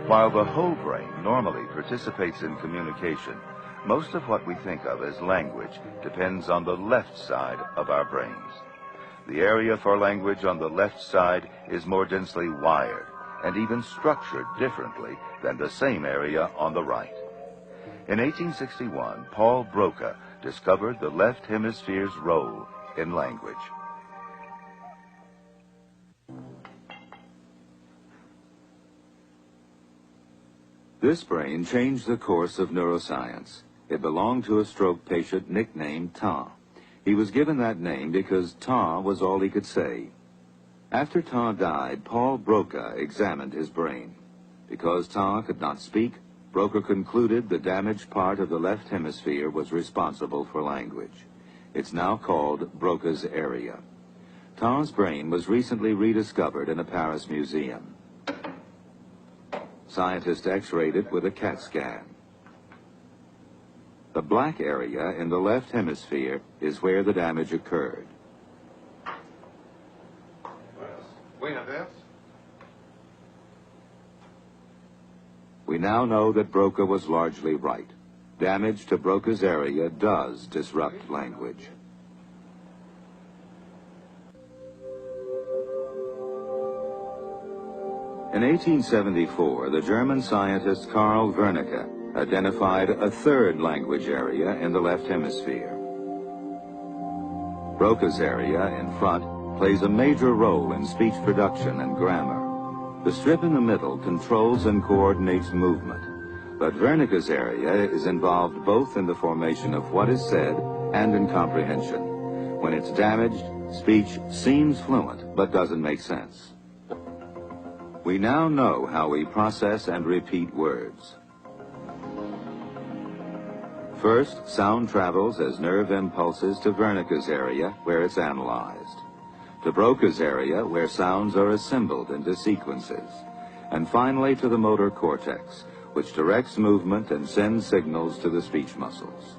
While the whole brain normally participates in communication, most of what we think of as language depends on the left side of our brains. The area for language on the left side is more densely wired and even structured differently than the same area on the right. In 1861, Paul Broca discovered the left hemisphere's role in language. This brain changed the course of neuroscience. It belonged to a stroke patient nicknamed Ta. He was given that name because Ta was all he could say. After Ta died, Paul Broca examined his brain. Because Ta could not speak, Broca concluded the damaged part of the left hemisphere was responsible for language. It's now called Broca's area. Ta's brain was recently rediscovered in a Paris museum. Scientists x-rayed it with a CAT scan. The black area in the left hemisphere is where the damage occurred. We now know that Broca was largely right. Damage to Broca's area does disrupt language. In 1874, the German scientist Karl Wernicke identified a third language area in the left hemisphere. Broca's area in front plays a major role in speech production and grammar. The strip in the middle controls and coordinates movement, but Wernicke's area is involved both in the formation of what is said and in comprehension. When it's damaged, speech seems fluent but doesn't make sense. We now know how we process and repeat words. First, sound travels as nerve impulses to Wernicke's area, where it's analyzed, to Broca's area, where sounds are assembled into sequences, and finally to the motor cortex, which directs movement and sends signals to the speech muscles.